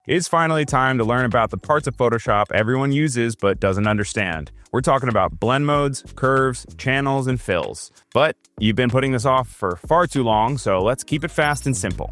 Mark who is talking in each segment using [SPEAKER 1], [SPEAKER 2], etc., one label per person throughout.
[SPEAKER 1] It's finally time to learn about the parts of Photoshop everyone uses but doesn't understand. We're talking about blend modes, curves, channels, and fills. But you've been putting this off for far too long, so let's keep it fast and simple.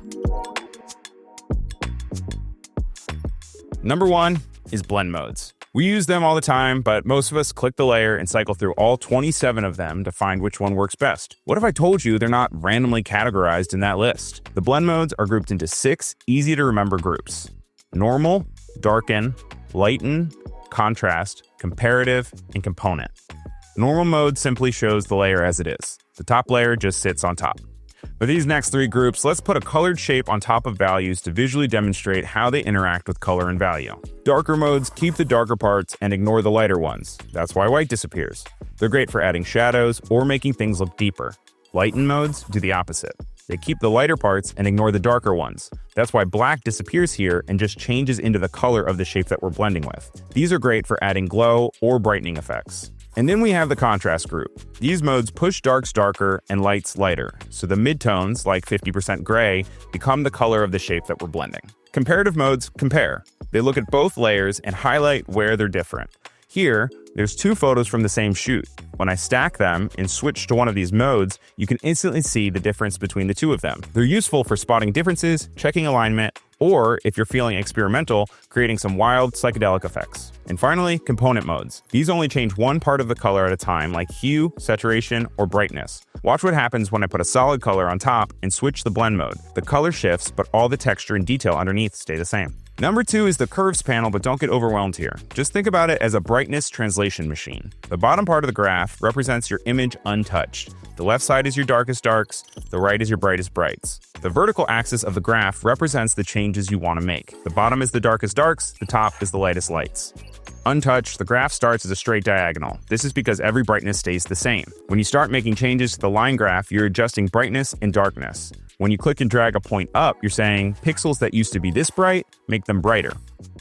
[SPEAKER 1] Number 1 is blend modes. We use them all the time, but most of us click the layer and cycle through all 27 of them to find which one works best. What if I told you they're not randomly categorized in that list? The blend modes are grouped into 6 easy-to-remember groups: Normal, Darken, Lighten, Contrast, Comparative, and Component. Normal mode simply shows the layer as it is. The top layer just sits on top. For these next 3 groups, let's put a colored shape on top of values to visually demonstrate how they interact with color and value. Darker modes keep the darker parts and ignore the lighter ones. That's why white disappears. They're great for adding shadows or making things look deeper. Lighten modes do the opposite. They keep the lighter parts and ignore the darker ones. That's why black disappears here and just changes into the color of the shape that we're blending with. These are great for adding glow or brightening effects. And then we have the contrast group. These modes push darks darker and lights lighter, so the midtones, like 50% gray, become the color of the shape that we're blending. Comparative modes compare. They look at both layers and highlight where they're different. Here, there's 2 photos from the same shoot. When I stack them and switch to one of these modes, you can instantly see the difference between the 2 of them. They're useful for spotting differences, checking alignment, or if you're feeling experimental, creating some wild psychedelic effects. And finally, component modes. These only change one part of the color at a time, like hue, saturation, or brightness. Watch what happens when I put a solid color on top and switch the blend mode. The color shifts, but all the texture and detail underneath stay the same. Number 2 is the curves panel, but don't get overwhelmed here. Just think about it as a brightness translation machine. The bottom part of the graph represents your image untouched. The left side is your darkest darks, the right is your brightest brights. The vertical axis of the graph represents the changes you want to make. The bottom is the darkest darks, the top is the lightest lights. Untouched, the graph starts as a straight diagonal. This is because every brightness stays the same. When you start making changes to the line graph, you're adjusting brightness and darkness. When you click and drag a point up, you're saying pixels that used to be this bright, make them brighter.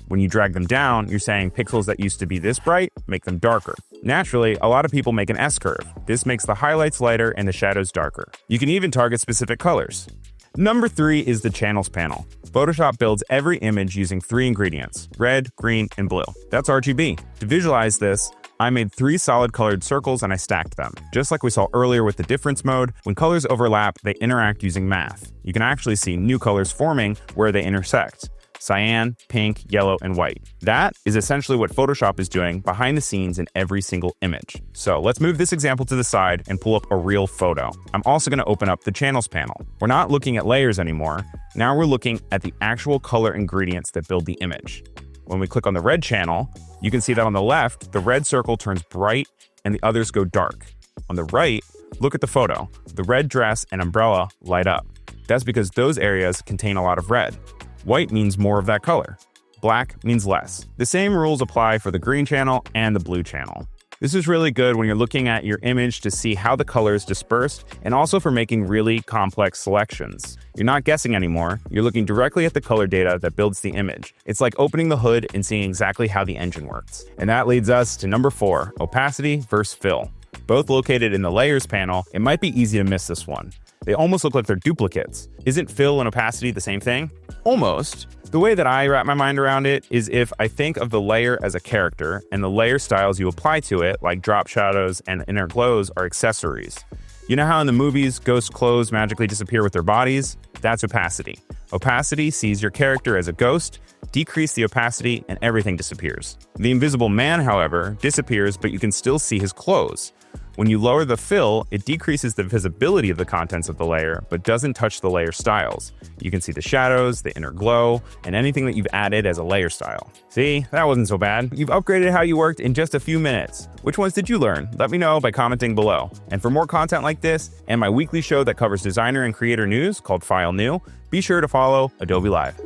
[SPEAKER 1] When you drag them down, you're saying pixels that used to be this bright, make them darker. Naturally, a lot of people make an S-curve. This makes the highlights lighter and the shadows darker. You can even target specific colors. Number 3 is the channels panel. Photoshop builds every image using 3 ingredients: red, green, and blue. That's RGB. To visualize this, I made 3 solid colored circles and I stacked them. Just like we saw earlier with the difference mode, when colors overlap, they interact using math. You can actually see new colors forming where they intersect: cyan, pink, yellow, and white. That is essentially what Photoshop is doing behind the scenes in every single image. So let's move this example to the side and pull up a real photo. I'm also going to open up the channels panel. We're not looking at layers anymore. Now we're looking at the actual color ingredients that build the image. When we click on the red channel, you can see that on the left, the red circle turns bright and the others go dark. On the right, look at the photo. The red dress and umbrella light up. That's because those areas contain a lot of red. White means more of that color. Black means less. The same rules apply for the green channel and the blue channel. This is really good when you're looking at your image to see how the colors dispersed, and also for making really complex selections. You're not guessing anymore, you're looking directly at the color data that builds the image. It's like opening the hood and seeing exactly how the engine works. And that leads us to number 4, opacity versus fill. Both located in the layers panel, it might be easy to miss this one. They almost look like they're duplicates. Isn't fill and opacity the same thing? Almost. The way that I wrap my mind around it is if I think of the layer as a character and the layer styles you apply to it, like drop shadows and inner glows, are accessories. You know how in the movies, ghost clothes magically disappear with their bodies? That's opacity. Opacity sees your character as a ghost, decrease the opacity, and everything disappears. The invisible man, however, disappears, but you can still see his clothes. When you lower the fill, it decreases the visibility of the contents of the layer, but doesn't touch the layer styles. You can see the shadows, the inner glow, and anything that you've added as a layer style. See, that wasn't so bad. You've upgraded how you worked in just a few minutes. Which ones did you learn? Let me know by commenting below. And for more content like this, and my weekly show that covers designer and creator news called File New, be sure to follow Adobe Live.